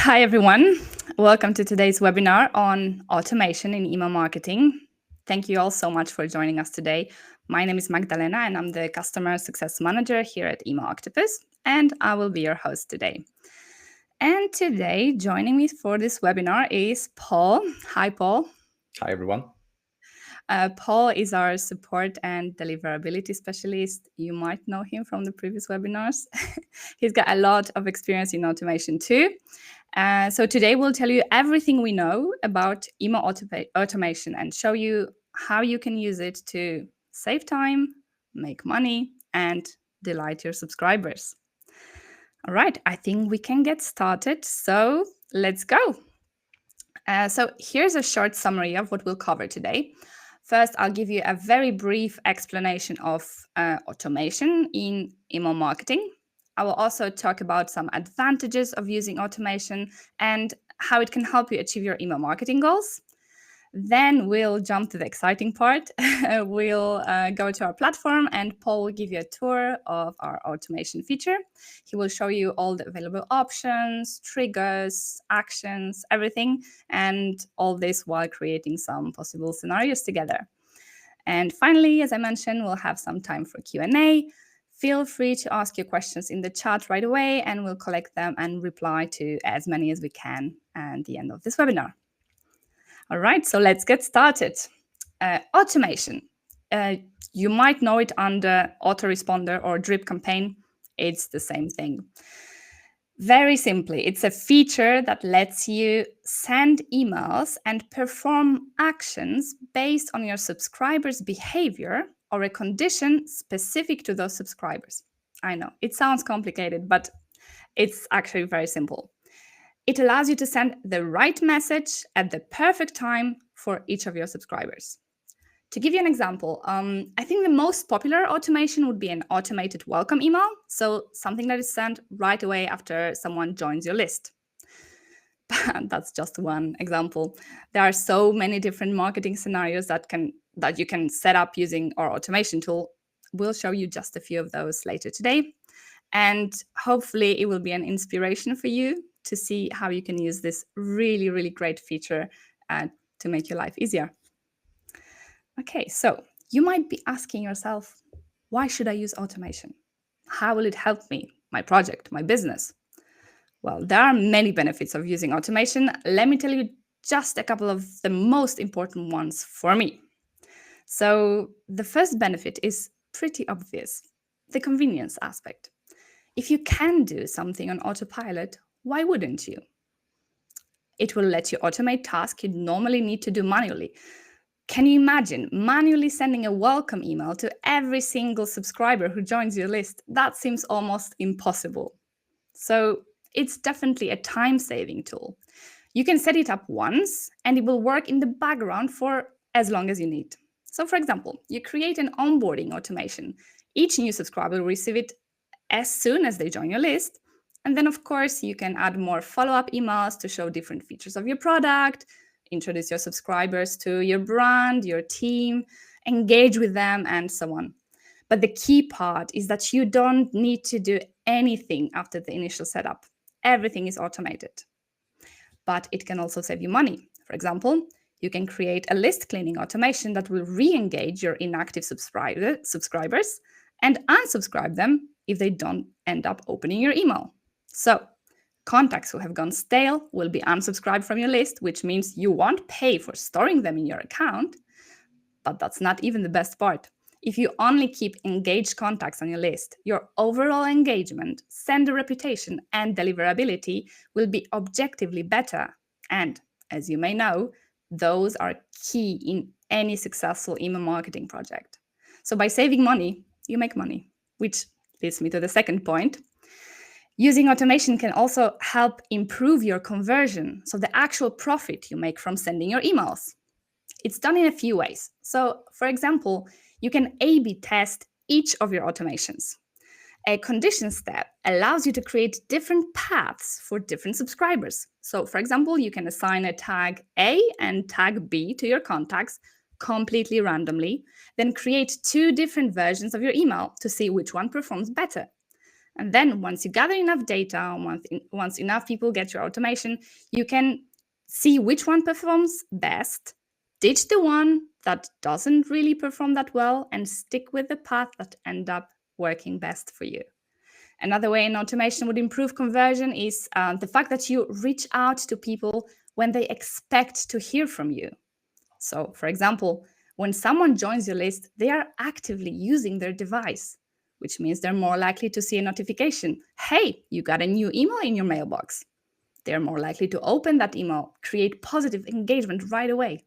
Hi, everyone. Welcome to today's webinar on automation in email marketing. Thank you all so much for joining us today. My name is Magdalena, and I'm the Customer Success Manager here at Email Octopus, and I will be your host today. And today, joining me for this webinar is Paul. Hi, Paul. Hi, everyone. Paul is our support and deliverability specialist. You might know him from the previous webinars. He's got a lot of experience in automation too. So today we'll tell you everything we know about email automation and show you how you can use it to save time, make money, and delight your subscribers. All right, I think we can get started. So let's go. So here's a short summary of what we'll cover today. First, I'll give you a very brief explanation of automation in email marketing. I will also talk about some advantages of using automation and how it can help you achieve your email marketing goals. Then we'll jump to the exciting part. We'll go to our platform and Paul will give you a tour of our automation feature. He will show you all the available options, triggers, actions, everything, and all this while creating some possible scenarios together. And finally, as I mentioned, we'll have some time for Q&A. Feel free to ask your questions in the chat right away, and we'll collect them and reply to as many as we can at the end of this webinar. All right, so let's get started. Automation. You might know it under autoresponder or drip campaign. It's the same thing. Very simply, it's a feature that lets you send emails and perform actions based on your subscribers' behavior or a condition specific to those subscribers. I know, it sounds complicated, but it's actually very simple. It allows you to send the right message at the perfect time for each of your subscribers. To give you an example, I think the most popular automation would be an automated welcome email. So something that is sent right away after someone joins your list. That's just one example. There are so many different marketing scenarios that you can set up using our automation tool. We'll show you just a few of those later today. And hopefully it will be an inspiration for you to see how you can use this really, really great feature to make your life easier. Okay, so you might be asking yourself, why should I use automation? How will it help me, my project, my business? Well, there are many benefits of using automation. Let me tell you just a couple of the most important ones for me. So the first benefit is pretty obvious, the convenience aspect. If you can do something on autopilot, why wouldn't you? It will let you automate tasks you normally need to do manually. Can you imagine manually sending a welcome email to every single subscriber who joins your list? That seems almost impossible. So it's definitely a time-saving tool. You can set it up once and it will work in the background for as long as you need. So for example, you create an onboarding automation. Each new subscriber will receive it as soon as they join your list. And then, of course, you can add more follow-up emails to show different features of your product, introduce your subscribers to your brand, your team, engage with them, and so on. But the key part is that you don't need to do anything after the initial setup. Everything is automated. But it can also save you money. For example, you can create a list cleaning automation that will re-engage your inactive subscribers and unsubscribe them if they don't end up opening your email. So contacts who have gone stale will be unsubscribed from your list, which means you won't pay for storing them in your account. But that's not even the best part. If you only keep engaged contacts on your list, your overall engagement, sender reputation, and deliverability will be objectively better. And as you may know, those are key in any successful email marketing project. So by saving money, you make money, which leads me to the second point. Using automation can also help improve your conversion, so the actual profit you make from sending your emails. It's done in a few ways. So, for example, you can A/B test each of your automations. A condition step allows you to create different paths for different subscribers. So, for example, you can assign a tag A and tag B to your contacts completely randomly, then create two different versions of your email to see which one performs better. And then once you gather enough data, once enough people get your automation, you can see which one performs best, ditch the one that doesn't really perform that well, and stick with the path that end up working best for you. Another way an automation would improve conversion is the fact that you reach out to people when they expect to hear from you. So, for example, when someone joins your list, they are actively using their device, which means they're more likely to see a notification. Hey, you got a new email in your mailbox. They're more likely to open that email, create positive engagement right away.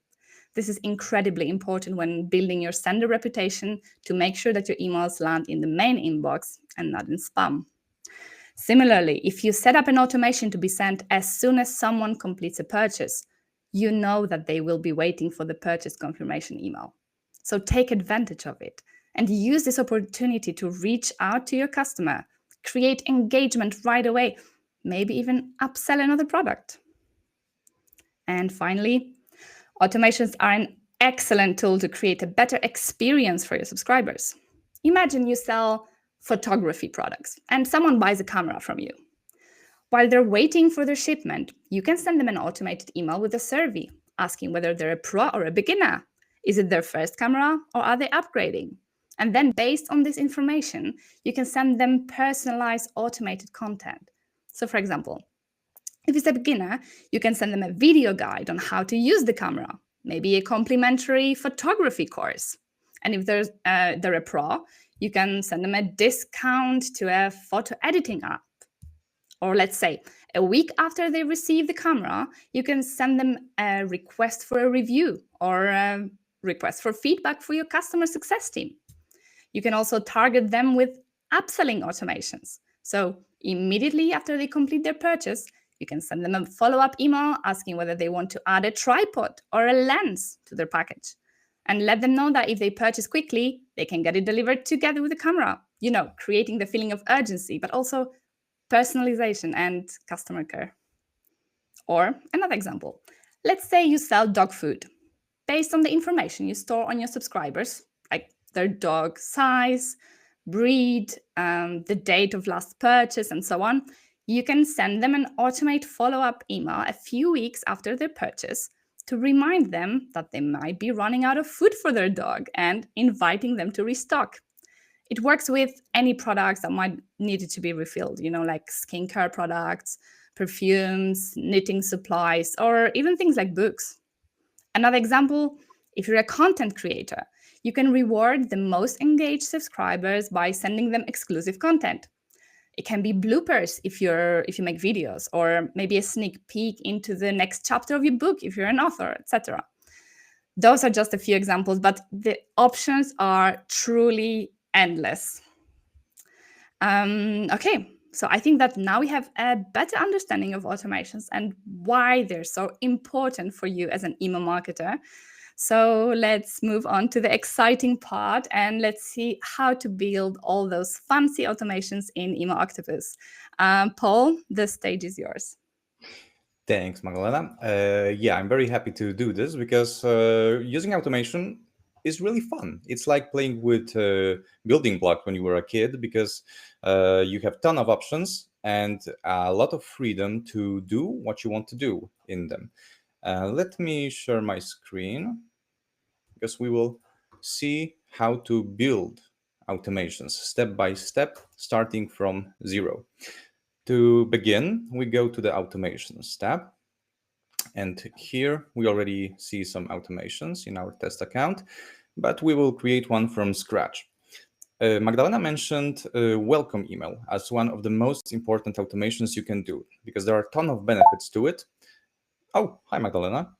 This is incredibly important when building your sender reputation to make sure that your emails land in the main inbox and not in spam. Similarly, if you set up an automation to be sent as soon as someone completes a purchase, you know that they will be waiting for the purchase confirmation email. So take advantage of it and use this opportunity to reach out to your customer, create engagement right away, maybe even upsell another product. And finally, automations are an excellent tool to create a better experience for your subscribers. Imagine you sell photography products and someone buys a camera from you. While they're waiting for their shipment, you can send them an automated email with a survey asking whether they're a pro or a beginner. Is it their first camera or are they upgrading? And then, based on this information, you can send them personalized automated content. So, for example, if it's a beginner, you can send them a video guide on how to use the camera, maybe a complimentary photography course. And if they're a pro, you can send them a discount to a photo editing app. Or let's say a week after they receive the camera, you can send them a request for a review or a request for feedback for your customer success team. You can also target them with upselling automations. So immediately after they complete their purchase, you can send them a follow-up email asking whether they want to add a tripod or a lens to their package. And let them know that if they purchase quickly, they can get it delivered together with the camera, creating the feeling of urgency, but also personalization and customer care. Or another example, let's say you sell dog food. Based on the information you store on your subscribers, like their dog size, breed, the date of last purchase, and so on, you can send them an automated follow-up email a few weeks after their purchase to remind them that they might be running out of food for their dog and inviting them to restock. It works with any products that might need to be refilled, like skincare products, perfumes, knitting supplies, or even things like books. Another example, if you're a content creator, you can reward the most engaged subscribers by sending them exclusive content. It can be bloopers if you make videos, or maybe a sneak peek into the next chapter of your book if you're an author, etc. Those are just a few examples, but the options are truly endless. Okay, so I think that now we have a better understanding of automations and why they're so important for you as an email marketer. So let's move on to the exciting part and let's see how to build all those fancy automations in Email Octopus. Paul, the stage is yours. Thanks, Magdalena. Yeah, I'm very happy to do this because using automation is really fun. It's like playing with building blocks when you were a kid because you have a ton of options and a lot of freedom to do what you want to do in them. Let me share my screen because we will see how to build automations step by step, starting from zero. To begin, we go to the automations tab. And here we already see some automations in our test account, but we will create one from scratch. Magdalena mentioned welcome email as one of the most important automations you can do because there are a ton of benefits to it. Oh, hi, Magdalena.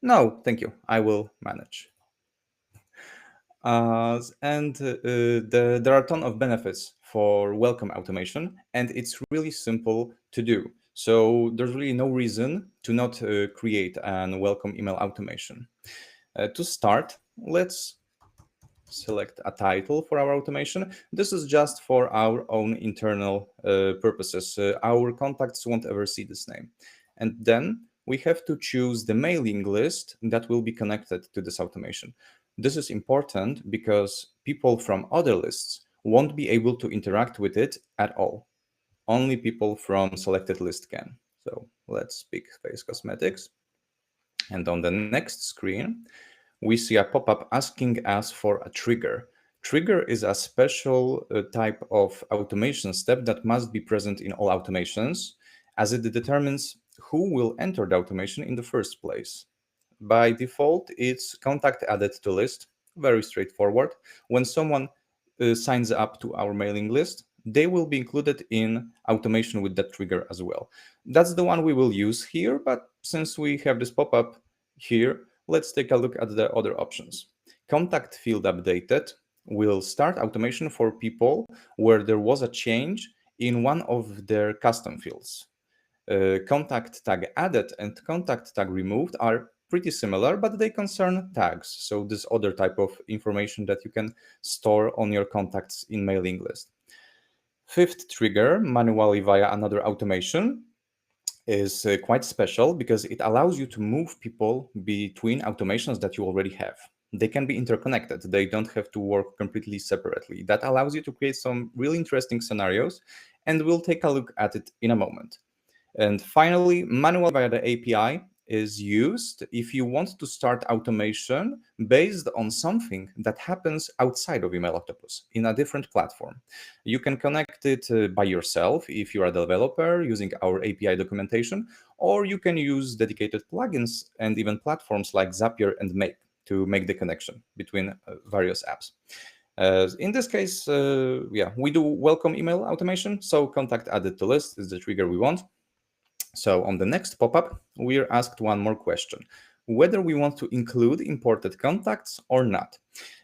No, thank you. I will manage. There are a ton of benefits for welcome automation, and it's really simple to do. So there's really no reason to not create an welcome email automation. To start, let's select a title for our automation. This is just for our own internal purposes. Our contacts won't ever see this name. And then we have to choose the mailing list that will be connected to this automation. This is important because people from other lists won't be able to interact with it at all. Only people from selected list can. So let's pick Face Cosmetics. And on the next screen, we see a pop-up asking us for a trigger. Trigger is a special type of automation step that must be present in all automations, as it determines who will enter the automation in the first place. By default, it's contact added to list, very straightforward. When someone signs up to our mailing list, they will be included in automation with that trigger as well. That's the one we will use here, but since we have this pop-up here, let's take a look at the other options. Contact field updated will start automation for people where there was a change in one of their custom fields. Contact tag added and contact tag removed are pretty similar, but they concern tags. So this other type of information that you can store on your contacts in mailing list. Fifth trigger, manually via another automation, is quite special because it allows you to move people between automations that you already have. They can be interconnected. They don't have to work completely separately. That allows you to create some really interesting scenarios, and we'll take a look at it in a moment. And finally, manual via the API is used if you want to start automation based on something that happens outside of Email Octopus in a different platform. You can connect it by yourself if you are a developer using our API documentation, or you can use dedicated plugins and even platforms like Zapier and Make to make the connection between various apps. In this case, we do welcome email automation, so contact added to list is the trigger we want. So on the next pop-up, we are asked one more question, whether we want to include imported contacts or not.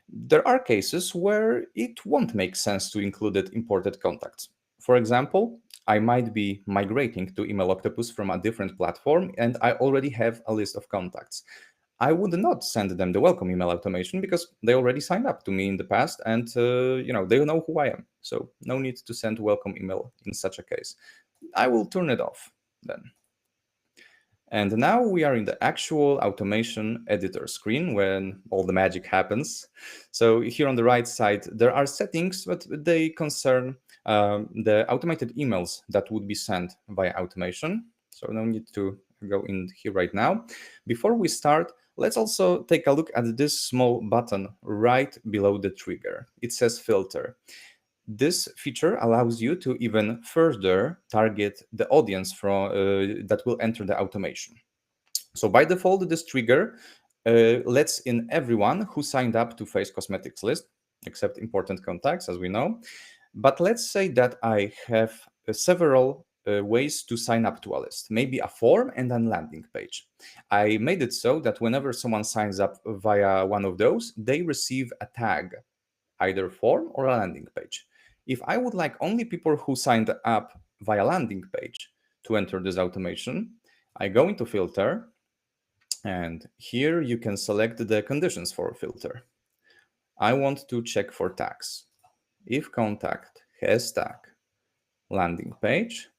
There are cases where it won't make sense to include imported contacts. For example, I might be migrating to Email Octopus from a different platform and I already have a list of contacts. I would not send them the welcome email automation because they already signed up to me in the past and they know who I am. So no need to send welcome email in such a case. I will turn it off then. And now we are in the actual automation editor screen when all the magic happens. So here on the right side, there are settings, but they concern the automated emails that would be sent via automation. So no need to go in here right now. Before we start, let's also take a look at this small button right below the trigger. It says filter. This feature allows you to even further target the audience that will enter the automation. So by default, this trigger lets in everyone who signed up to Face Cosmetics list, except important contacts, as we know. But let's say that I have several ways to sign up to a list, maybe a form and a landing page. I made it so that whenever someone signs up via one of those, they receive a tag, either form or a landing page. If I would like only people who signed up via landing page to enter this automation, I go into filter, and here you can select the conditions for filter. I want to check for tags. If contact has tag landing page,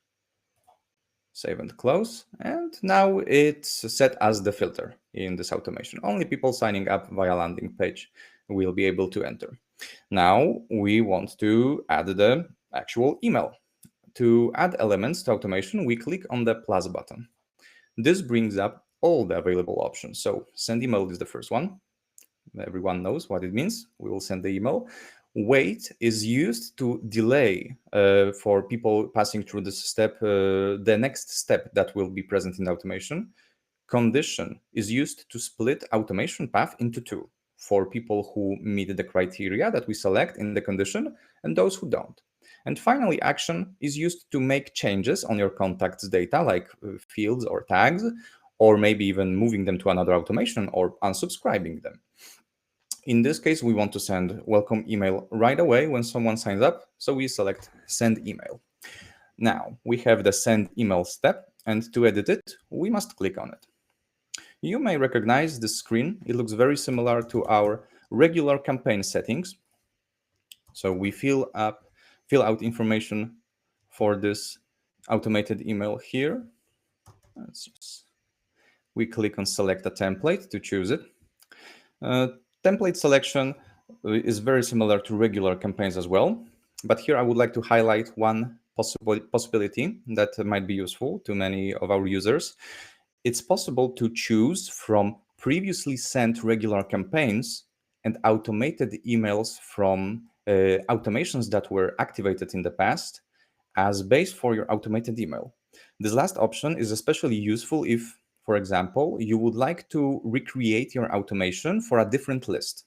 save and close, and now it's set as the filter in this automation. Only people signing up via landing page will be able to enter. Now we want to add the actual email. To add elements to automation, we click on the plus button. This brings up all the available options. So send email is the first one. Everyone knows what it means. We will send the email. Wait is used to delay for people passing through this step, the next step that will be present in the automation. Condition is used to split automation path into two, for people who meet the criteria that we select in the condition and those who don't. And finally, action is used to make changes on your contacts data, like fields or tags, or maybe even moving them to another automation or unsubscribing them. In this case, we want to send welcome email right away when someone signs up, so we select send email. Now, we have the send email step, and to edit it, we must click on it. You may recognize this screen. It looks very similar to our regular campaign settings. So we fill out information for this automated email here. We click on select a template to choose it. Template selection is very similar to regular campaigns as well. But here I would like to highlight one possibility that might be useful to many of our users. It's possible to choose from previously sent regular campaigns and automated emails from automations that were activated in the past as base for your automated email. This last option is especially useful if, for example, you would like to recreate your automation for a different list.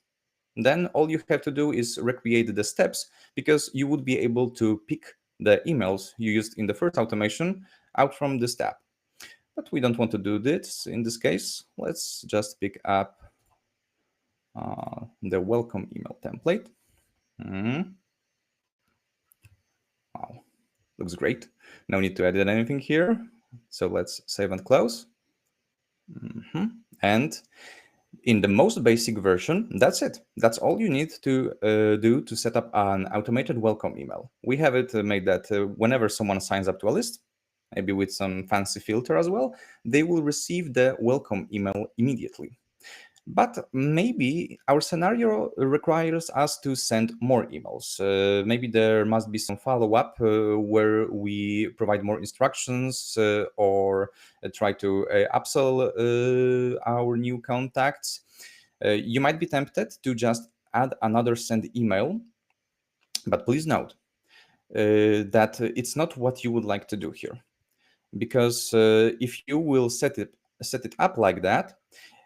Then all you have to do is recreate the steps, because you would be able to pick the emails you used in the first automation out from this tab. But we don't want to do this in this case. Let's just pick up the welcome email template. Wow, looks great. No need to edit anything here. So let's save and close. And in the most basic version, that's it. That's all you need to do to set up an automated welcome email. We have it made that whenever someone signs up to a list, maybe with some fancy filter as well, they will receive the welcome email immediately. But maybe our scenario requires us to send more emails. Maybe there must be some follow-up where we provide more instructions or try to upsell our new contacts. You might be tempted to just add another send email, but please note that it's not what you would like to do here. Because if you will set it up like that,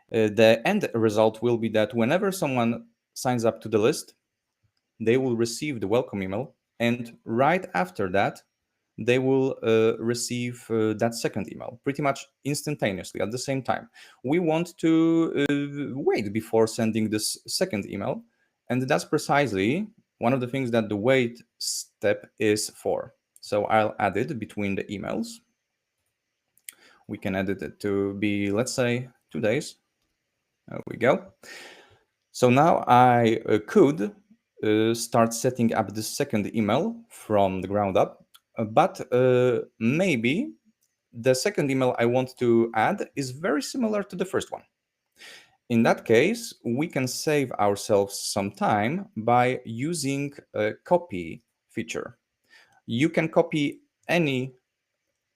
the end result will be that whenever someone signs up to the list, they will receive the welcome email, and right after that, they will receive that second email pretty much instantaneously at the same time. We want to wait before sending this second email, and that's precisely one of the things that the wait step is for. So I'll add it between the emails. We can edit it to be, let's say, 2 days. There we go. So now I could start setting up the second email from the ground up, but maybe the second email I want to add is very similar to the first one. In that case, we can save ourselves some time by using a copy feature. You can copy any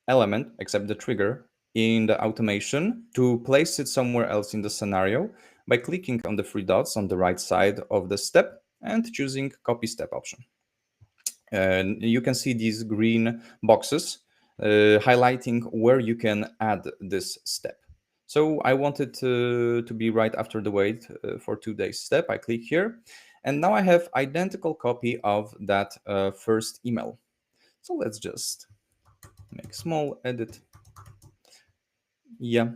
element except the trigger in the automation to place it somewhere else in the scenario by clicking on the three dots on the right side of the step and choosing copy step option. And you can see these green boxes highlighting where you can add this step. So I want it to be right after the wait for 2 days step. I click here, and now I have identical copy of that first email. So let's just make small edit. Yeah.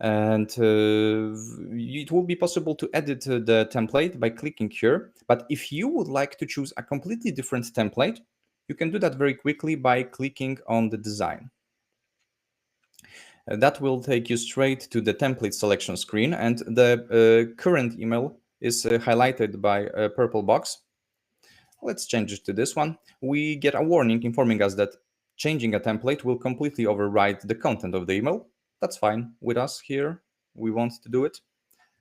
And it will be possible to edit the template by clicking here. But if you would like to choose a completely different template, you can do that very quickly by clicking on the design. That will take you straight to the template selection screen, and the current email is highlighted by a purple box. Let's change it to this one. We get a warning informing us that changing a template will completely override the content of the email. That's fine with us here. We want to do it.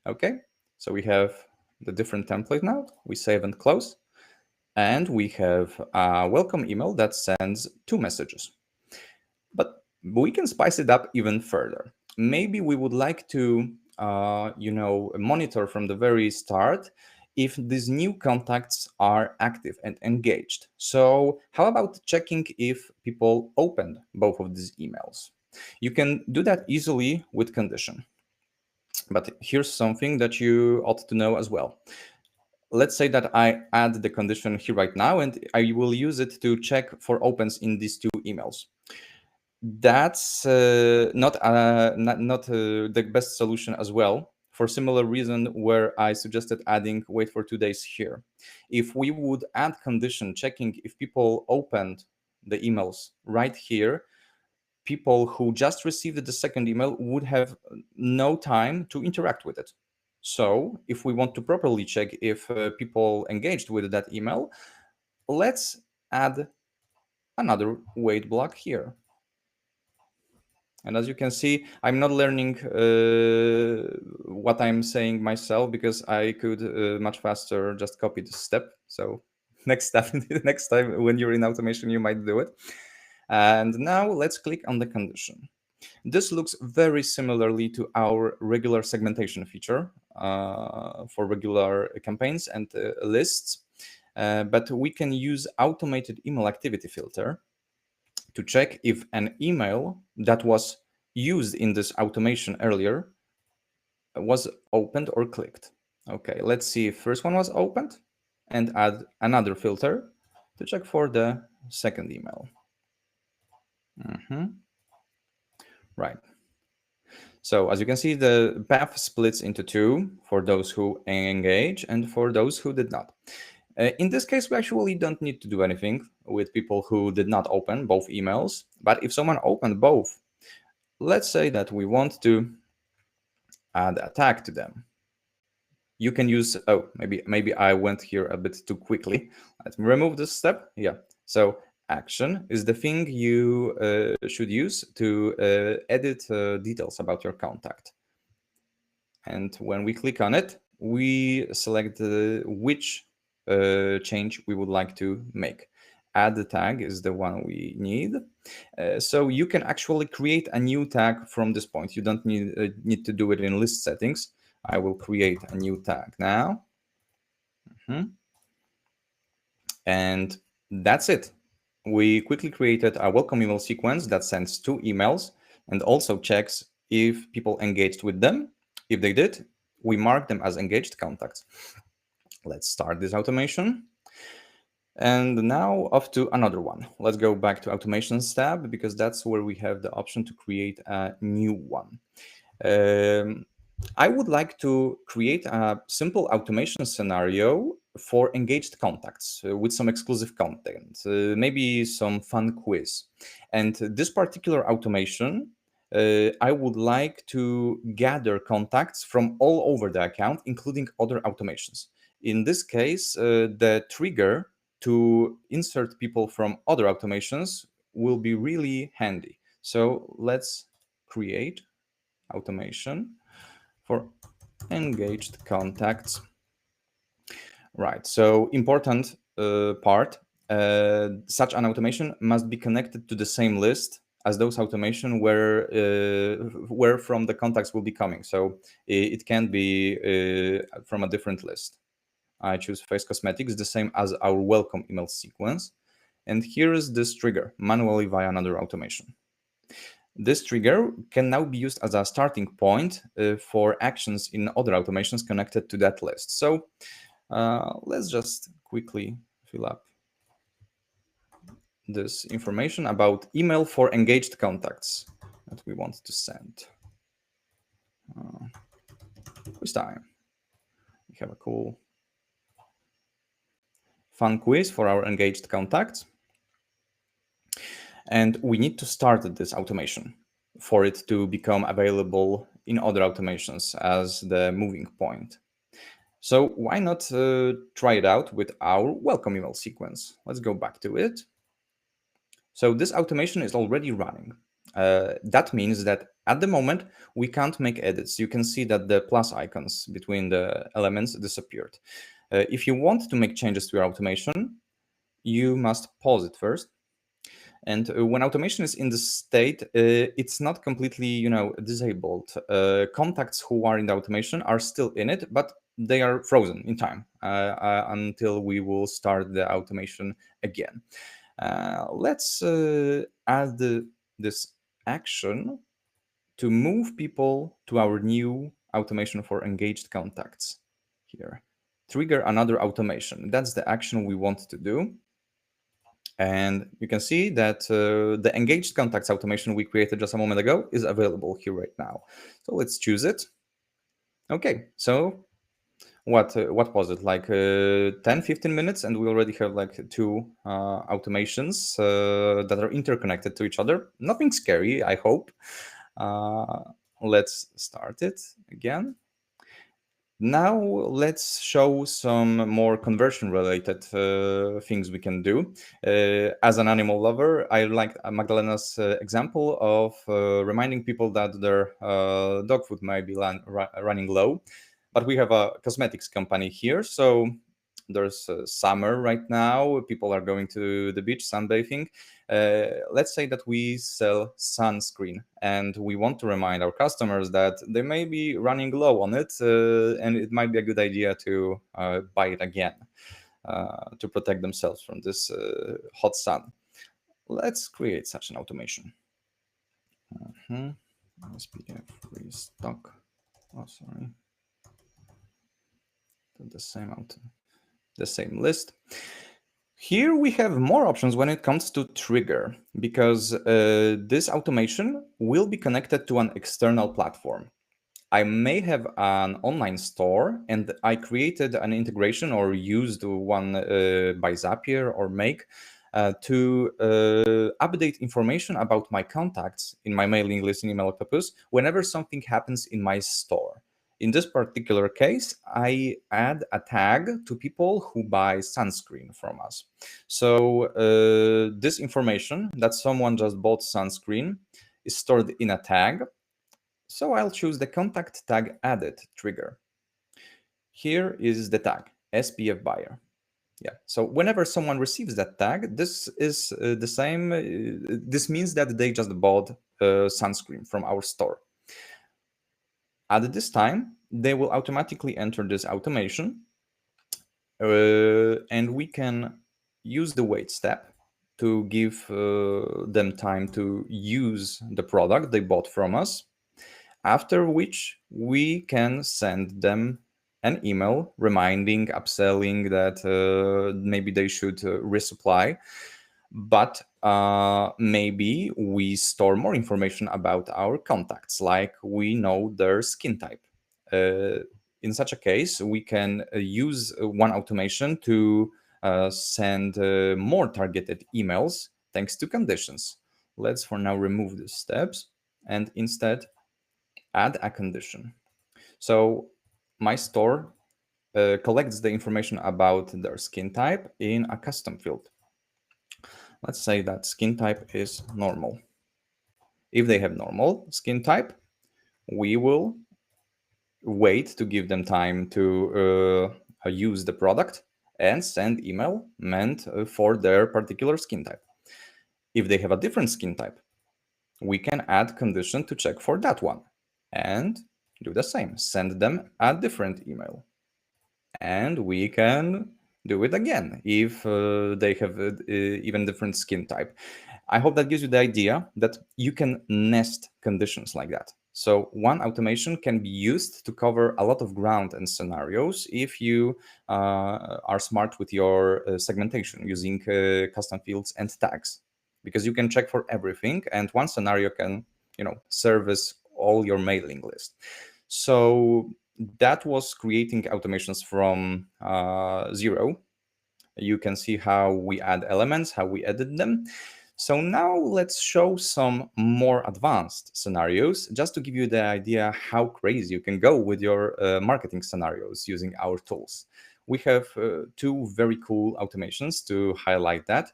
Okay, so we have the different template now. We save and close. And we have a welcome email that sends 2 messages. But we can spice it up even further. Maybe we would like to monitor from the very start if these new contacts are active and engaged. So how about checking if people opened both of these emails? You can do that easily with condition. But here's something that you ought to know as well. Let's say that I add the condition here right now, and I will use it to check for opens in these 2 emails. That's not the best solution as well, for similar reason where I suggested adding wait for 2 days here. If we would add condition checking if people opened the emails right here, people who just received the second email would have no time to interact with it. So if we want to properly check if people engaged with that email, let's add another wait block here. And as you can see, I'm not learning what I'm saying myself, because I could much faster just copy this step. So next step, next time when you're in automation, you might do it. And now let's click on the condition. This looks very similarly to our regular segmentation feature for regular campaigns and lists. But we can use automated email activity filter to check if an email that was used in this automation earlier was opened or clicked. Okay, let's see if first one was opened, and add another filter to check for the second email. Right. So as you can see, the path splits into two for those who engage and for those who did not. In this case, we actually don't need to do anything with people who did not open both emails. But if someone opened both, let's say that we want to add a tag to them. You can use, oh, maybe I went here a bit too quickly. Let me remove this step. Yeah. So action is the thing you should use to edit details about your contact. And when we click on it, we select which change we would like to make. Add the tag is the one we need. So you can actually create a new tag from this point. You don't need to do it in list settings. I will create a new tag now. And that's it. We quickly created a welcome email sequence that sends 2 emails and also checks if people engaged with them. If they did, we mark them as engaged contacts. Let's start this automation. And now off to another one. Let's go back to Automations tab, because that's where we have the option to create a new one. I would like to create a simple automation scenario for engaged contacts with some exclusive content, maybe some fun quiz. And this particular automation, I would like to gather contacts from all over the account, including other automations. In this case, the trigger to insert people from other automations will be really handy. So let's create automation for engaged contacts. Right, so important part, such an automation must be connected to the same list as those automation where from the contacts will be coming. So it can be from a different list. I choose Face Cosmetics, the same as our welcome email sequence. And here is this trigger manually via another automation. This trigger can now be used as a starting point for actions in other automations connected to that list. So let's just quickly fill up this information about email for engaged contacts that we want to send. Quiz time. We have a cool fun quiz for our engaged contacts. And we need to start this automation for it to become available in other automations as the moving point. So why not try it out with our welcome email sequence? Let's go back to it. So this automation is already running. That means that at the moment, we can't make edits. You can see that the plus icons between the elements disappeared. If you want to make changes to your automation, you must pause it first. And when automation is in this state, it's not completely, disabled. Contacts who are in the automation are still in it, but they are frozen in time until we will start the automation again. Let's add this action to move people to our new automation for engaged contacts here. Trigger another automation. That's the action we want to do. And you can see that the engaged contacts automation we created just a moment ago is available here right now. So let's choose it. Okay, so what was it, like 10-15 minutes, and we already have like 2 automations that are interconnected to each other. Nothing scary, I hope. Let's start it again. Now let's show some more conversion related things we can do. As an animal lover, I like Magdalena's example of reminding people that their dog food might be running low. But we have a cosmetics company here, so there's summer right now. People are going to the beach sunbathing. Let's say that we sell sunscreen and we want to remind our customers that they may be running low on it, and it might be a good idea to buy it again to protect themselves from this hot sun. Let's create such an automation. SPF restock. Oh, sorry. The same list. Here we have more options when it comes to trigger, because this automation will be connected to an external platform. I may have an online store and I created an integration or used one by Zapier or Make to update information about my contacts in my mailing list in Email Octopus whenever something happens in my store. In this particular case, I add a tag to people who buy sunscreen from us. So this information that someone just bought sunscreen is stored in a tag. So I'll choose the contact tag added trigger. Here is the tag, SPF buyer. Yeah, so whenever someone receives that tag, this is the same. This means that they just bought sunscreen from our store. At this time, they will automatically enter this automation, and we can use the wait step to give them time to use the product they bought from us, after which we can send them an email reminding, upselling that maybe they should resupply. But maybe we store more information about our contacts, like we know their skin type. In such a case, we can use one automation to send more targeted emails thanks to conditions. Let's for now remove these steps and instead add a condition. So my store collects the information about their skin type in a custom field. Let's say that skin type is normal. If they have normal skin type, we will wait to give them time to use the product and send email meant for their particular skin type. If they have a different skin type, we can add condition to check for that one and do the same, send them a different email. And we can do it again if they have even different skin type. I hope that gives you the idea that you can nest conditions like that. So one automation can be used to cover a lot of ground and scenarios if you are smart with your segmentation using custom fields and tags, because you can check for everything and one scenario can, service all your mailing list. So that was creating automations from zero. You can see how we add elements, how we edit them. So now let's show some more advanced scenarios just to give you the idea how crazy you can go with your marketing scenarios using our tools. We have two very cool automations to highlight that.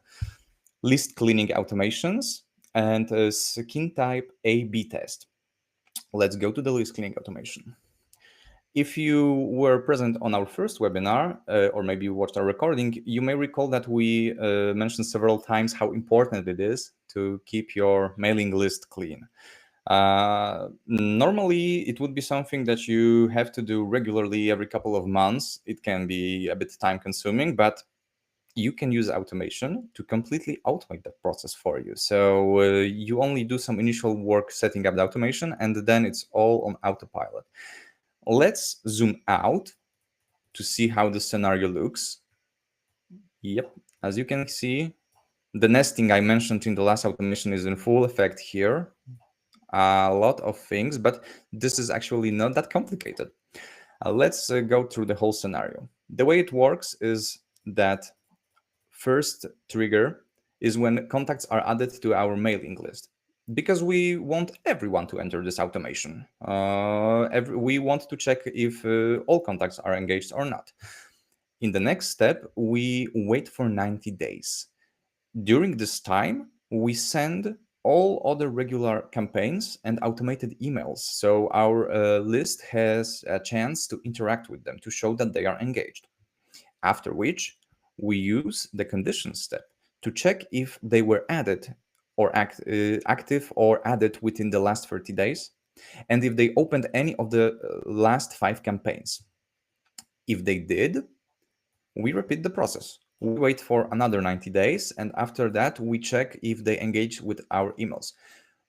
List cleaning automations and a skin type A/B test. Let's go to the list cleaning automation. If you were present on our first webinar, or maybe you watched our recording, you may recall that we mentioned several times how important it is to keep your mailing list clean. Normally, it would be something that you have to do regularly every couple of months. It can be a bit time consuming, but you can use automation to completely automate that process for you. So you only do some initial work setting up the automation, and then it's all on autopilot. Let's zoom out to see how the scenario looks. Yep, as you can see, the nesting I mentioned in the last automation is in full effect here. A lot of things, but this is actually not that complicated. Let's go through the whole scenario. The way it works is that first trigger is when contacts are added to our mailing list. because we want everyone to enter this automation. We want to check if all contacts are engaged or not. In the next step, we wait for 90 days. During this time, we send all other regular campaigns and automated emails. So our list has a chance to interact with them to show that they are engaged. After which, we use the condition step to check if they were added or active or added within the last 30 days, and if they opened any of the last 5 campaigns. If they did, we repeat the process. We wait for another 90 days, and after that, we check if they engage with our emails.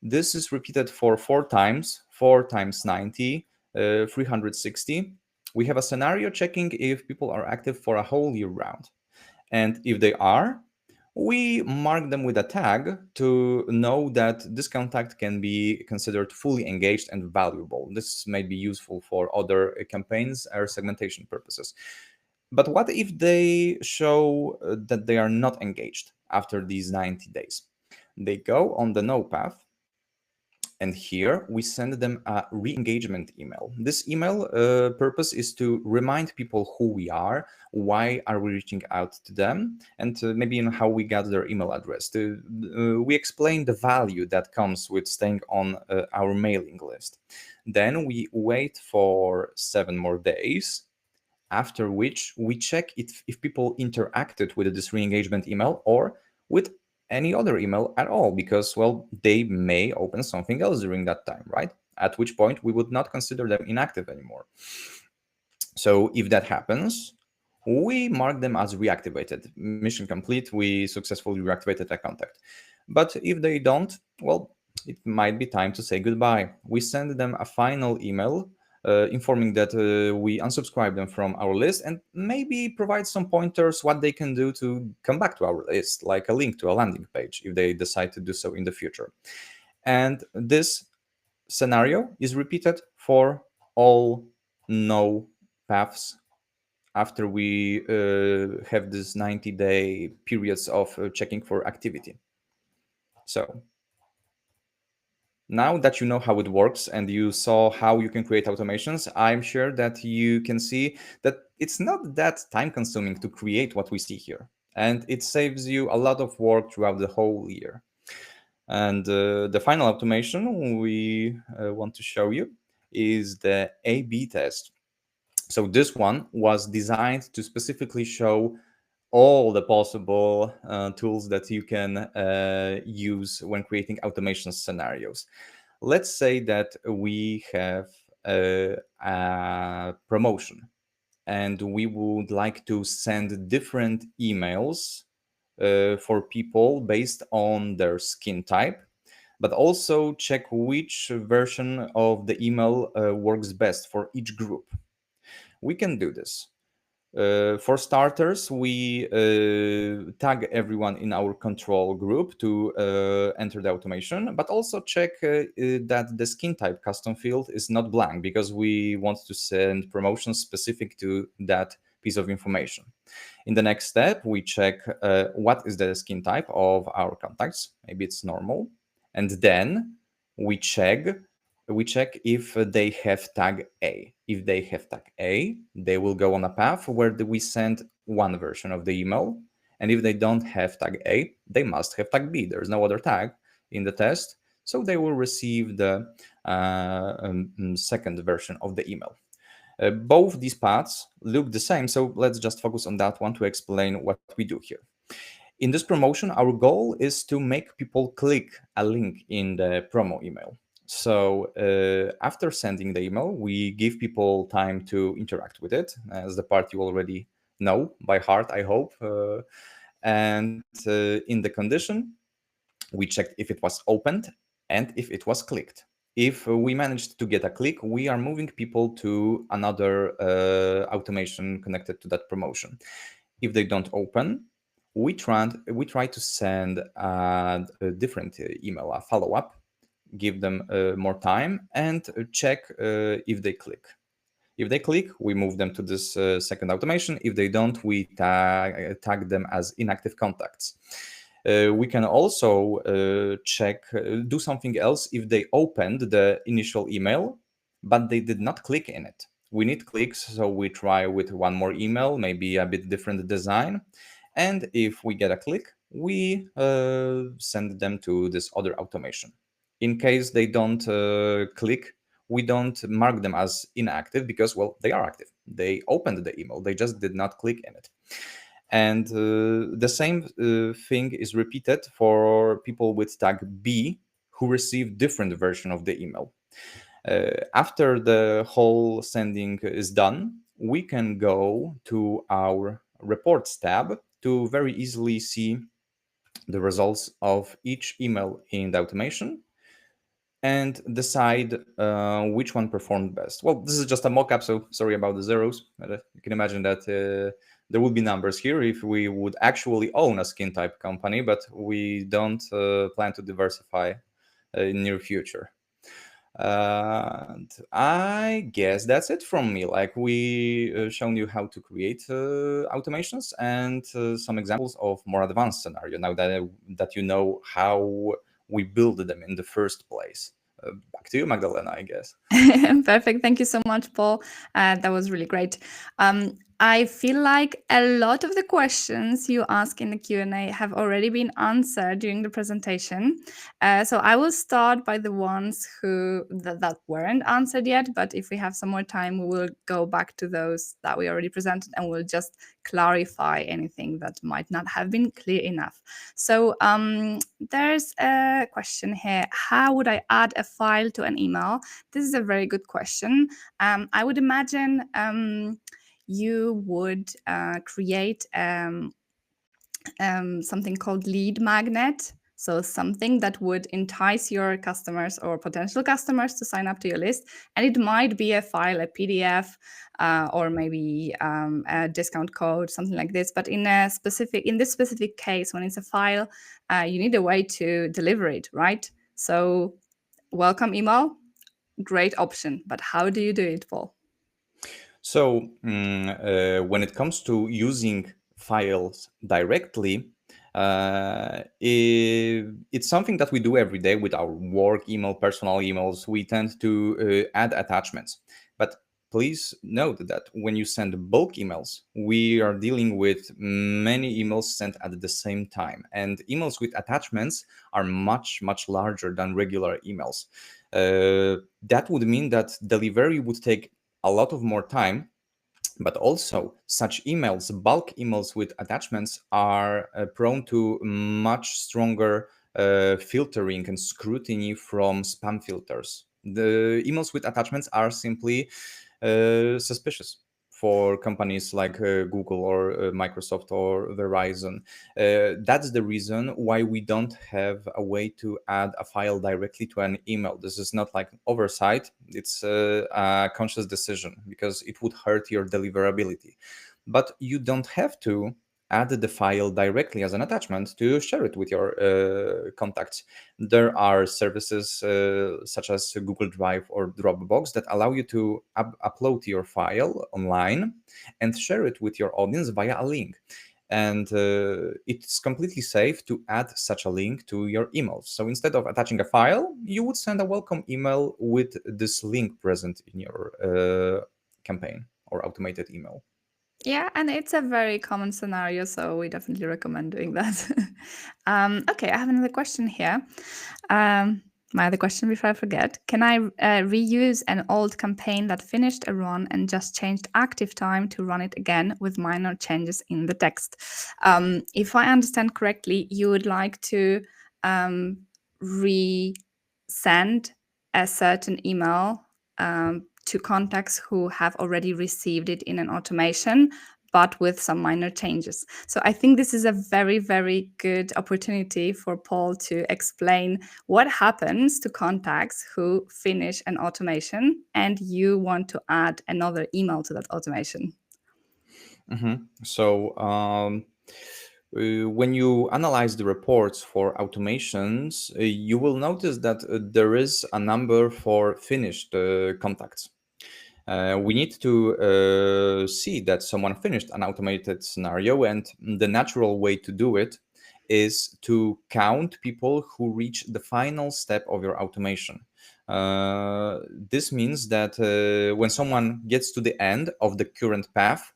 This is repeated for 4 times, 4 times 90, 360. We have a scenario checking if people are active for a whole year round. And if they are, we mark them with a tag to know that this contact can be considered fully engaged and valuable. This may be useful for other campaigns or segmentation purposes. But what if they show that they are not engaged after these 90 days? They go on the no path, and here we send them a re-engagement email. This email purpose is to remind people who we are, why are we reaching out to them, and maybe how we got their email address. We explain the value that comes with staying on our mailing list. Then we wait for 7 more days, after which we check if people interacted with this re-engagement email or with any other email at all, because, well, they may open something else during that time, right? At which point we would not consider them inactive anymore. So if that happens, we mark them as reactivated. Mission complete, we successfully reactivated a contact. But if they don't, well, it might be time to say goodbye. We send them a final email informing that we unsubscribe them from our list, and maybe provide some pointers what they can do to come back to our list, like a link to a landing page if they decide to do so in the future. And this scenario is repeated for all no paths after we have this 90-day periods of checking for activity. So now that you know how it works and you saw how you can create automations, I'm sure that you can see that it's not that time consuming to create what we see here. And it saves you a lot of work throughout the whole year. And the final automation we want to show you is the A/B test. So this one was designed to specifically show all the possible tools that you can use when creating automation scenarios. Let's say that we have a promotion and we would like to send different emails for people based on their skin type, but also check which version of the email works best for each group. We can do this. For starters, we tag everyone in our control group to enter the automation, but also check that the skin type custom field is not blank, because we want to send promotions specific to that piece of information. In the next step, we check what is the skin type of our contacts. Maybe it's normal. And then we check if they have tag A. If they have tag A, they will go on a path where we send one version of the email. And if they don't have tag A, they must have tag B. There's no other tag in the test, so they will receive the second version of the email. Both these paths look the same, so let's just focus on that one to explain what we do here. In this promotion, our goal is to make people click a link in the promo email. So after sending the email, we give people time to interact with it, as the part you already know by heart, I hope. And in the condition, we checked if it was opened and if it was clicked. If we managed to get a click, we are moving people to another automation connected to that promotion. If they don't open, we try to send a different email, a follow-up, give them more time, and check if they click. If they click, we move them to this second automation. If they don't, we tag them as inactive contacts. We can also do something else if they opened the initial email, but they did not click in it. We need clicks, so we try with one more email, maybe a bit different design. And if we get a click, we send them to this other automation. In case they don't click, we don't mark them as inactive because, well, they are active. They opened the email, they just did not click in it. And the same thing is repeated for people with tag B who receive different version of the email. After the whole sending is done, we can go to our reports tab to very easily see the results of each email in the automation and decide which one performed best. Well, this is just a mock-up, so sorry about the zeros. But, you can imagine that there would be numbers here if we would actually own a skin type company, but we don't plan to diversify in near future. And I guess that's it from me. Like we shown you how to create automations and some examples of more advanced scenario. Now that you know how we build them in the first place. Back to you, Magdalena, I guess. Perfect. Thank you so much, Paul. That was really great. I feel like a lot of the questions you ask in the Q&A have already been answered during the presentation. So I will start by the ones that weren't answered yet, but if we have some more time, we will go back to those that we already presented and we'll just clarify anything that might not have been clear enough. So there's a question here. How would I add a file to an email? This is a very good question. I would imagine you would create something called lead magnet. So something that would entice your customers or potential customers to sign up to your list. And it might be a file, a PDF, or maybe a discount code, something like this. But in this specific case, when it's a file, you need a way to deliver it, right? So welcome email, great option. But how do you do it, Paul? So when it comes to using files directly, it's something that we do every day with our work email, personal emails. We tend to add attachments. But please note that when you send bulk emails, we are dealing with many emails sent at the same time. And emails with attachments are much, much larger than regular emails. That would mean that delivery would take a lot of more time, but also such emails, bulk emails with attachments, are prone to much stronger filtering and scrutiny from spam filters. The emails with attachments are simply suspicious for companies like Google or Microsoft or Verizon. That's the reason why we don't have a way to add a file directly to an email. This is not like oversight, it's a conscious decision because it would hurt your deliverability. But you don't have to add the file directly as an attachment to share it with your contacts. There are services such as Google Drive or Dropbox that allow you to upload your file online and share it with your audience via a link. And it's completely safe to add such a link to your emails. So instead of attaching a file, you would send a welcome email with this link present in your campaign or automated email. Yeah, and it's a very common scenario, so we definitely recommend doing that. Okay, I have another question here. My other question before I forget, can I reuse an old campaign that finished a run and just changed active time to run it again with minor changes in the text? If I understand correctly, you would like to resend a certain email to contacts who have already received it in an automation, but with some minor changes. So I think this is a very, very good opportunity for Paul to explain what happens to contacts who finish an automation and you want to add another email to that automation. So when you analyze the reports for automations, you will notice that there is a number for finished contacts. We need to see that someone finished an automated scenario, and the natural way to do it is to count people who reach the final step of your automation. This means that when someone gets to the end of the current path,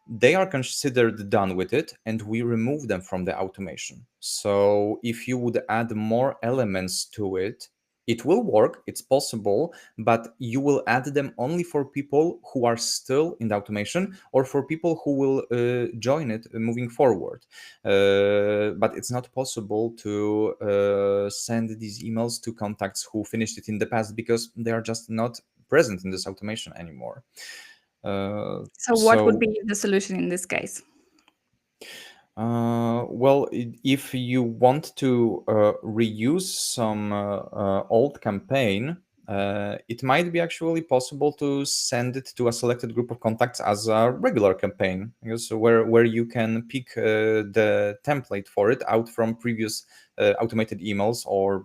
they are considered done with it, and we remove them from the automation. So if you would add more elements to it, it will work, it's possible, but you will add them only for people who are still in the automation or for people who will join it moving forward. But it's not possible to send these emails to contacts who finished it in the past because they are just not present in this automation anymore. So what would So be the solution in this case? well, if you want to reuse some old campaign, it might be actually possible to send it to a selected group of contacts as a regular campaign, because where you can pick the template for it out from previous automated emails or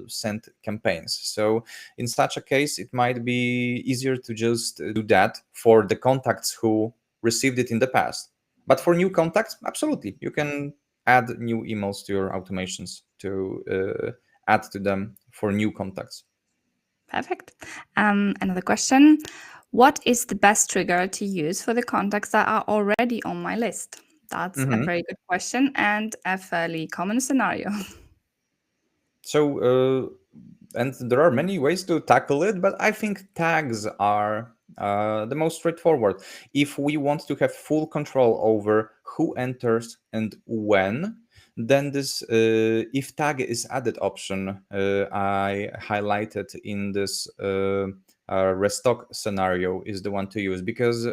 sent campaigns. So in such a case, it might be easier to just do that for the contacts who received it in the past. But for new contacts, absolutely, you can add new emails to your automations to add to them for new contacts. Perfect. Another question. What is the best trigger to use for the contacts that are already on my list? That's a Mhm. very good question and a fairly common scenario. So, and there are many ways to tackle it, but I think tags are the most straightforward. If we want to have full control over who enters and when, then this if tag is added option I highlighted in this restock scenario is the one to use, because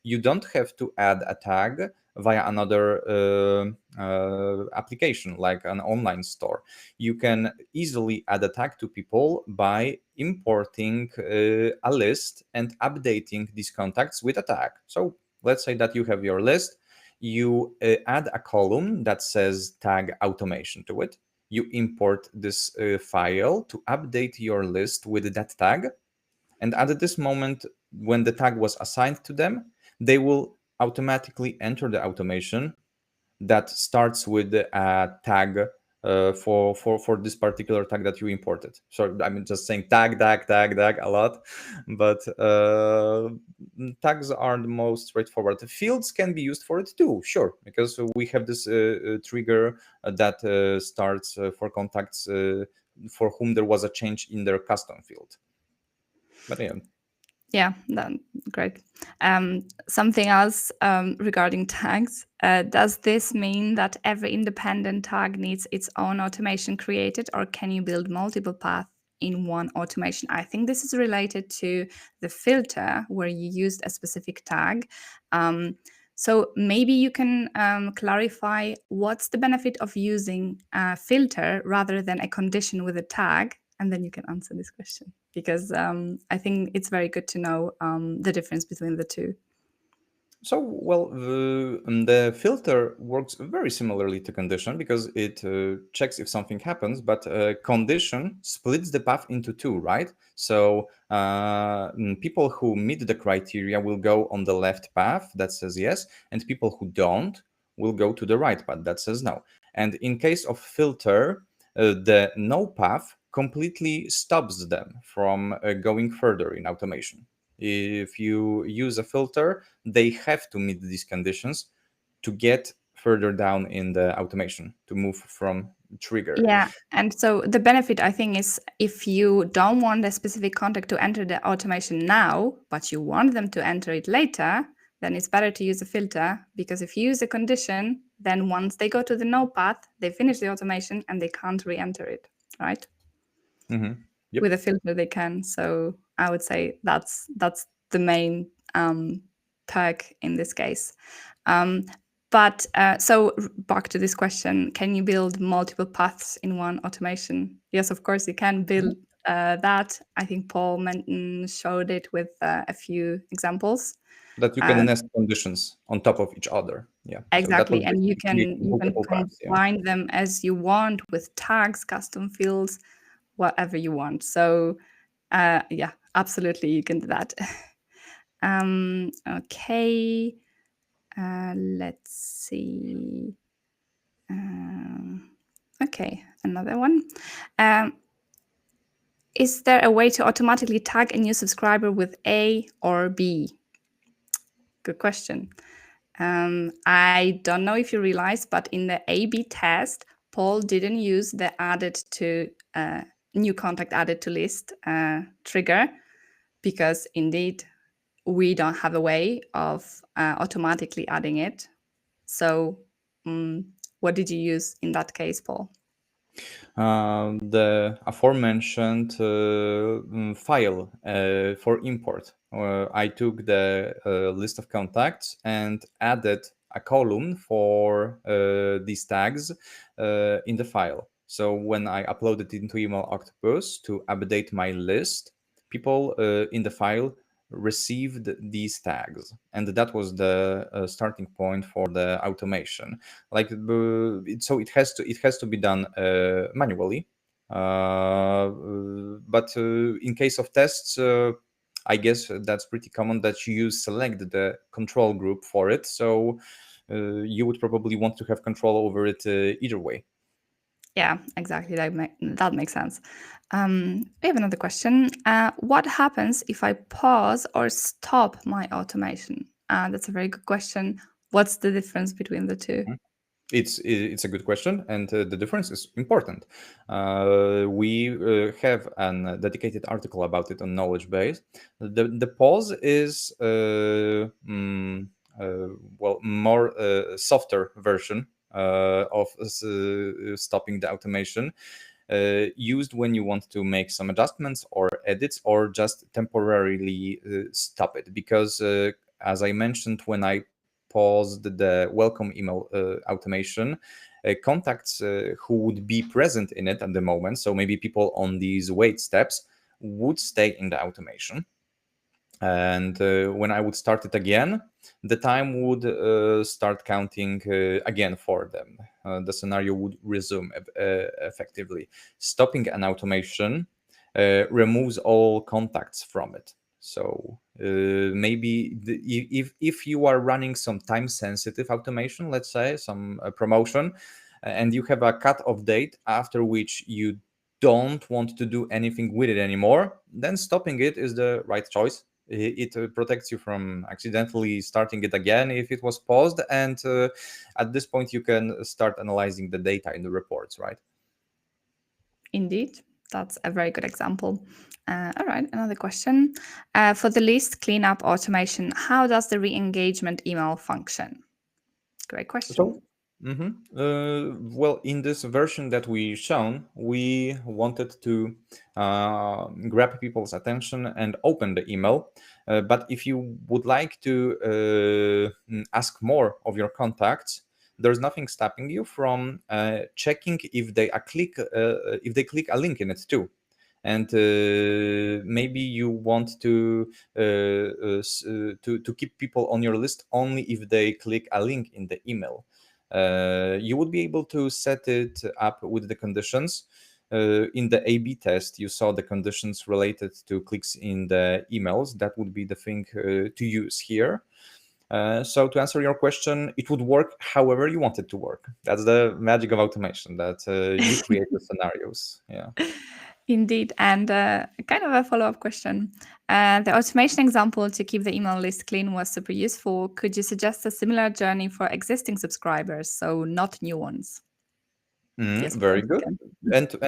you don't have to add a tag via another application like an online store. You can easily add a tag to people by importing a list and updating these contacts with a tag. So let's say that you have your list, you add a column that says tag automation to it. You import this file to update your list with that tag. And at this moment, when the tag was assigned to them, they will automatically enter the automation that starts with a tag for this particular tag that you imported. So I'm just saying tag a lot, but tags are the most straightforward. Fields can be used for it too, sure, because we have this trigger that starts for contacts for whom there was a change in their custom field. But yeah. Yeah, great. Something else regarding tags. Does this mean that every independent tag needs its own automation created, or can you build multiple paths in one automation? I think this is related to the filter where you used a specific tag. So maybe you can clarify what's the benefit of using a filter rather than a condition with a tag, and then you can answer this question, because I think it's very good to know the difference between the two. So, well, the filter works very similarly to condition because it checks if something happens, but condition splits the path into two, right? So, people who meet the criteria will go on the left path that says yes, and people who don't will go to the right path that says no. And in case of filter, the no path completely stops them from going further in automation. If you use a filter, they have to meet these conditions to get further down in the automation, to move from trigger. Yeah, and so the benefit, I think, is if you don't want a specific contact to enter the automation now, but you want them to enter it later, then it's better to use a filter, because if you use a condition, then once they go to the no path, they finish the automation and they can't re-enter it, right? Mm-hmm. Yep. With a filter they can. So I would say that's the main perk in this case. But so back to this question, can you build multiple paths in one automation? Yes, of course you can build that. I think Paul showed it with a few examples. That you can nest conditions on top of each other. Yeah. So that Exactly, would and basically create you can multiple paths. Yeah. combine them as you want with tags, custom fields, whatever you want. So yeah, absolutely, you can do that. Okay, let's see. Okay, another one. Um, is there a way to automatically tag a new subscriber with A or B? Good question. I don't know if you realized, but in the A/B test, Paul didn't use the added to new contact added to list trigger because indeed we don't have a way of automatically adding it. So, what did you use in that case, Paul? The aforementioned file for import. I took the list of contacts and added a column for these tags in the file. So when I uploaded it into Email Octopus to update my list, people in the file received these tags, and that was the starting point for the automation. Like so it has to be done manually, but in case of tests, I guess that's pretty common that you select the control group for it, so you would probably want to have control over it either way. Yeah, exactly. That makes sense. We have another question. What happens if I pause or stop my automation? That's a very good question. What's the difference between the two? It's a good question, and the difference is important. We have a dedicated article about it on Knowledge Base. The pause is well, more softer version of stopping the automation, used when you want to make some adjustments or edits or just temporarily stop it. Because as I mentioned, when I paused the welcome email automation, contacts who would be present in it at the moment, so maybe people on these wait steps, would stay in the automation. And when I would start it again, the time would start counting again for them. The scenario would resume effectively. Stopping an automation removes all contacts from it. So maybe if you are running some time sensitive automation, let's say some promotion, and you have a cut-off date after which you don't want to do anything with it anymore, then stopping it is the right choice. It protects you from accidentally starting it again if it was paused, and at this point you can start analyzing the data in the reports, right? Indeed, that's a very good example. All right, another question. For the list cleanup automation, how does the re-engagement email function? Great question. So, well, in this version that we shown, we wanted to grab people's attention and open the email. But if you would like to ask more of your contacts, there's nothing stopping you from checking if they click a link in it too. And maybe you want to keep people on your list only if they click a link in the email. You would be able to set it up with the conditions. In the A/B test, you saw the conditions related to clicks in the emails. That would be the thing to use here. So to answer your question, it would work however you want it to work. That's the magic of automation, that you create the scenarios. Yeah. Indeed. And kind of a follow up question. The automation example to keep the email list clean was super useful. Could you suggest a similar journey for existing subscribers, so not new ones? Yes, Very Paul, you good. can.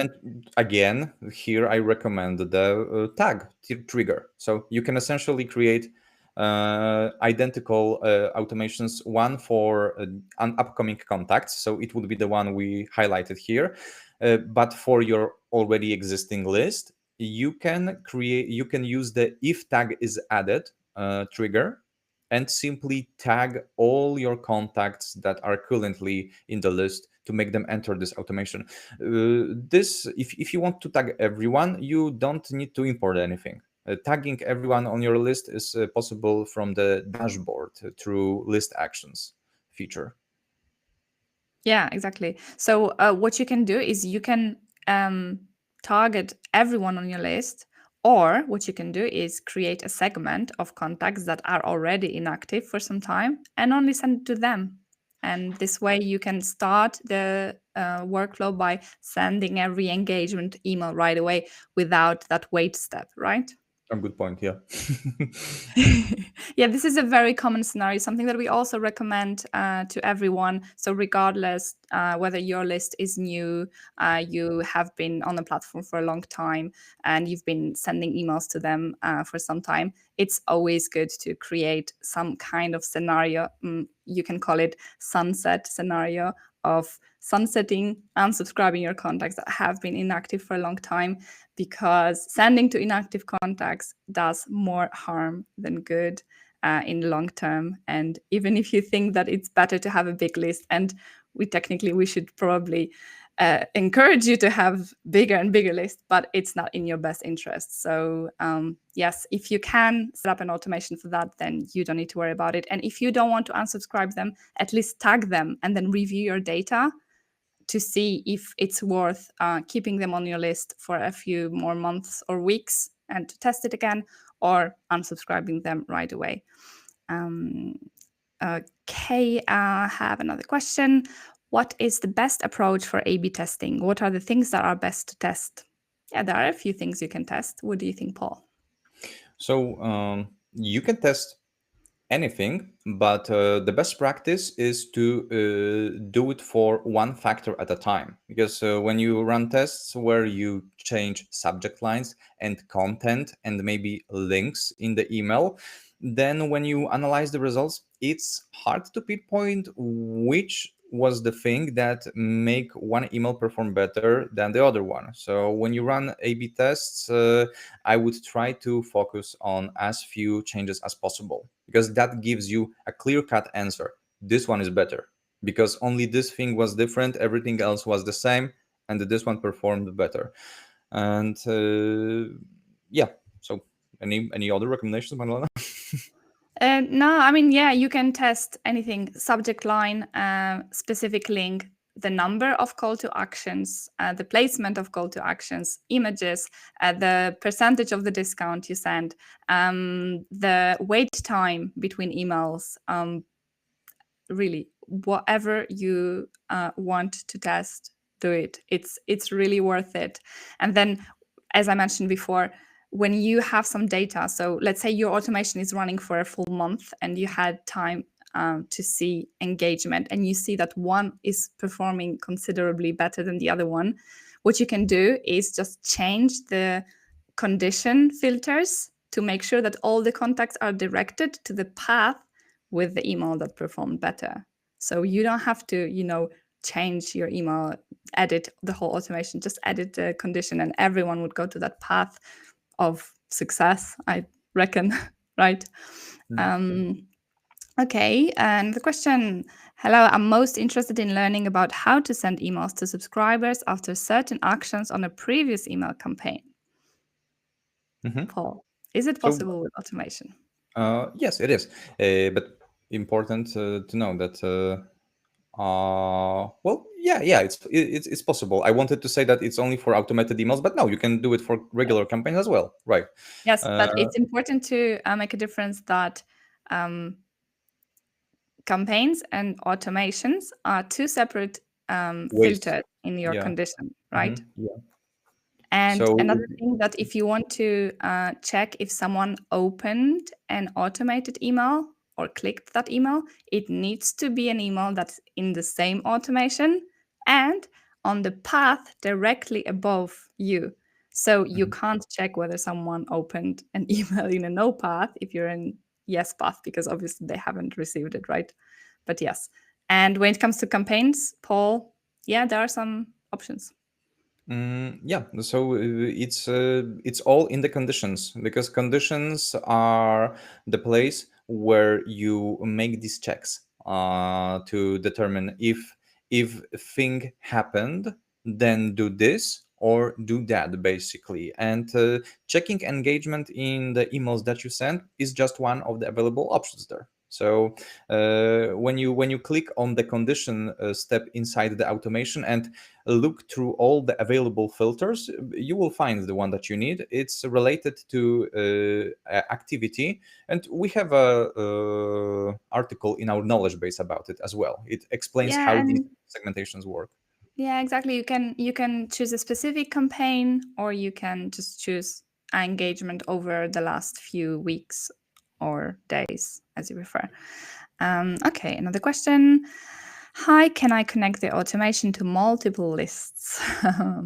And again, here I recommend the tag trigger. So you can essentially create identical automations, one for an upcoming contacts. So it would be the one we highlighted here. But for your already existing list, you can use the if tag is added trigger and simply tag all your contacts that are currently in the list to make them enter this automation. If you want to tag everyone, you don't need to import anything. Tagging everyone on your list is possible from the dashboard through list actions feature. Yeah, exactly. So what you can do is you can target everyone on your list, or what you can do is create a segment of contacts that are already inactive for some time and only send it to them. And this way you can start the workflow by sending a re-engagement email right away without that wait step, right? A good point. Yeah. Yeah, this is a very common scenario, something that we also recommend to everyone. So, regardless whether your list is new, you have been on the platform for a long time, and you've been sending emails to them for some time, it's always good to create some kind of scenario. You can call it sunset scenario of sunsetting, unsubscribing your contacts that have been inactive for a long time, because sending to inactive contacts does more harm than good in the long term. And even if you think that it's better to have a big list, and we should probably encourage you to have bigger and bigger lists, but it's not in your best interest. So yes, if you can set up an automation for that, then you don't need to worry about it. And if you don't want to unsubscribe them, at least tag them and then review your data to see if it's worth keeping them on your list for a few more months or weeks and to test it again, or unsubscribing them right away. Okay, I have another question. What is the best approach for A/B testing? What are the things that are best to test? Yeah, there are a few things you can test. What do you think, Paul? So you can test anything, but the best practice is to do it for one factor at a time. Because when you run tests where you change subject lines and content and maybe links in the email, then when you analyze the results, it's hard to pinpoint which was the thing that make one email perform better than the other one. So when you run A/B tests, I would try to focus on as few changes as possible, because that gives you a clear-cut answer. This one is better because only this thing was different, everything else was the same, and this one performed better. And yeah, so any other recommendations, Manuela? No, I mean, yeah, you can test anything: subject line, specific link, the number of call to actions, the placement of call to actions, images, the percentage of the discount you send, the wait time between emails. Really, whatever you want to test, do it. It's really worth it. And then, as I mentioned before, when you have some data, so let's say your automation is running for a full month and you had time to see engagement, and you see that one is performing considerably better than the other one, what you can do is just change the condition filters to make sure that all the contacts are directed to the path with the email that performed better. So you don't have to, change your email, edit the whole automation, just edit the condition, and everyone would go to that path of success, I reckon, right? Okay, and the question: hello, I'm most interested in learning about how to send emails to subscribers after certain actions on a previous email campaign. Paul, is it So possible with automation? yes, it is, but important to know that. Well, yeah, it's possible. I wanted to say that it's only for automated emails, but no, you can do it for regular campaigns as well, right? Yes, but it's important to make a difference that campaigns and automations are two separate Ways. filters in your Yeah. condition, right? Yeah. And So another thing, that if you want to check if someone opened an automated email or clicked that email, it needs to be an email that's in the same automation and on the path directly above you. So you can't check whether someone opened an email in a no path if you're in yes path, because obviously they haven't received it, right? But yes. And when it comes to campaigns, Paul, yeah, there are some options. yeah, so it's all in the conditions, because conditions are the place where you make these checks to determine if thing happened, then do this or do that, basically. And checking engagement in the emails that you send is just one of the available options there. So when you click on the condition step inside the automation and look through all the available filters, you will find the one that you need. It's related to activity, and we have a article in our knowledge base about it as well. It explains Yeah, how these and segmentations work. Yeah, exactly. You can choose a specific campaign, or you can just choose engagement over the last few weeks or days, as you prefer. Okay, another question. Hi, can I connect the automation to multiple lists? Yeah,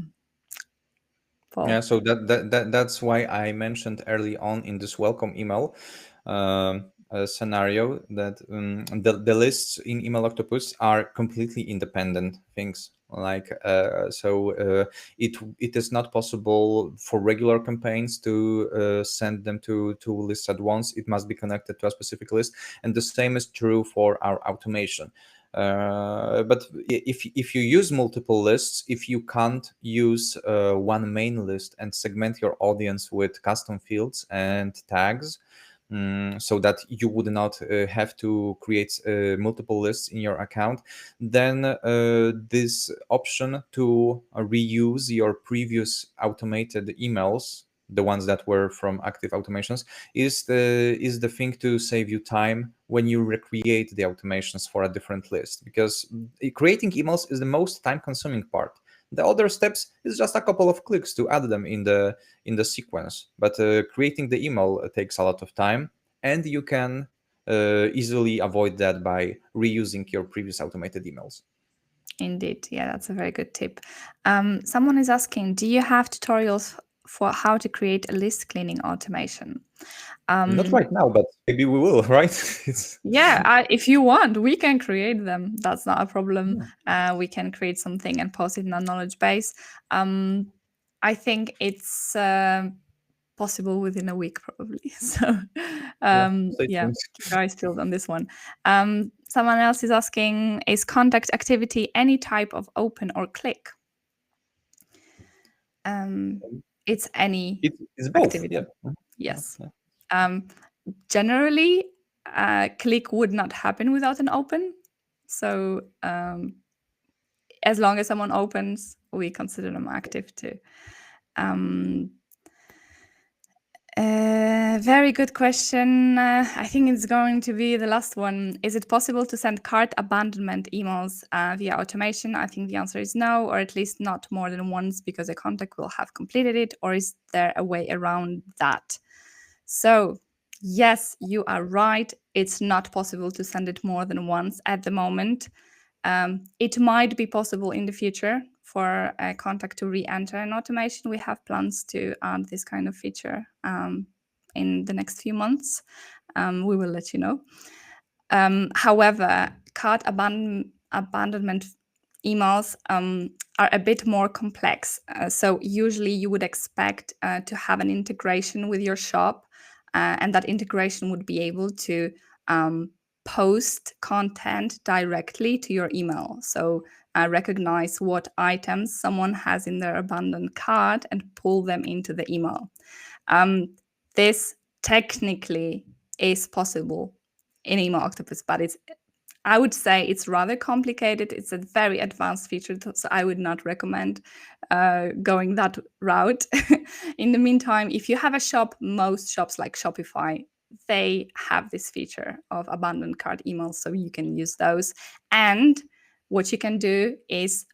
Paul. so that's why I mentioned early on in this welcome email scenario that the lists in Email Octopus are completely independent things. Like it is not possible for regular campaigns to send them to two lists at once. It must be connected to a specific list, and the same is true for our automation. But if you use multiple lists, if you can't use one main list and segment your audience with custom fields and tags, so that you would not have to create multiple lists in your account, then this option to reuse your previous automated emails, the ones that were from active automations, is the thing to save you time when you recreate the automations for a different list, because creating emails is the most time consuming part. The other steps is just a couple of clicks to add them in the sequence, but creating the email takes a lot of time, and you can easily avoid that by reusing your previous automated emails. Indeed. Yeah, that's a very good tip. Someone is asking, do you have tutorials for how to create a list cleaning automation? Not Um, right now, but maybe we will, right? yeah, if you want, we can create them. That's not a problem. We can create something and post it in our knowledge base. I think it's possible within a week, probably. So, Yeah, stay yeah, tuned. keep your eyes peeled on this one. Someone else is asking, is contact activity any type of open or click? Um, it's any It's both. Yeah. activity. Yeah, Yes. yeah. Um, generally, click would not happen without an open. So as long as someone opens, we consider them active too. Um, very good question. I think it's going to be the last one. Is it possible to send cart abandonment emails via automation? I think the answer is no, or at least not more than once, because a contact will have completed it. Or is there a way around that? So, yes, you are right. It's not possible to send it more than once at the moment. It might be possible in the future for a contact to re-enter an automation. We have plans to add this kind of feature in the next few months. We will let you know. However, cart abandonment emails are a bit more complex. So usually you would expect to have an integration with your shop, and that integration would be able to post content directly to your email. So recognize what items someone has in their abandoned cart and pull them into the email. This technically is possible in Email Octopus, but I would say it's rather complicated. It's a very advanced feature, so I would not recommend going that route. In the meantime, if you have a shop, most shops like Shopify, they have this feature of abandoned cart emails, so you can use those. And what you can do is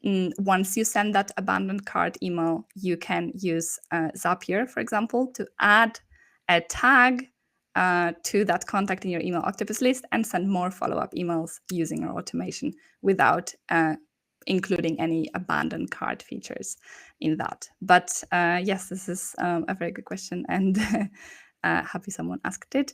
once you send that abandoned cart email, you can use Zapier, for example, to add a tag to that contact in your Email Octopus list and send more follow-up emails using our automation without including any abandoned cart features in that. But yes, this is a very good question, and happy someone asked it.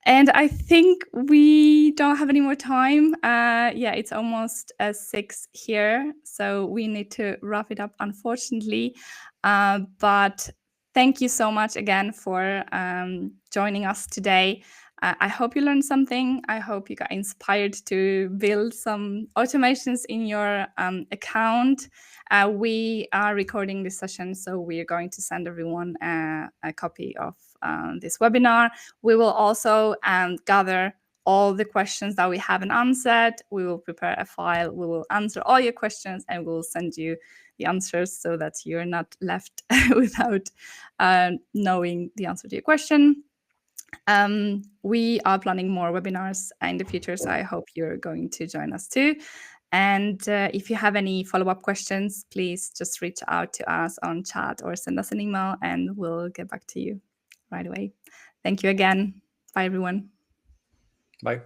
And I think we don't have any more time. Yeah, it's almost 6 here, so we need to wrap it up, unfortunately. But thank you so much again for joining us today. I hope you learned something. I hope you got inspired to build some automations in your account. We are recording this session, so we are going to send everyone a copy of this webinar. We will also gather all the questions that we haven't answered. We will prepare a file. We will answer all your questions and we'll send you the answers so that you're not left without knowing the answer to your question. We are planning more webinars in the future, so I hope you're going to join us too. And if you have any follow-up questions, please just reach out to us on chat or send us an email and we'll get back to you right away. Thank you again. Bye, everyone. Bye.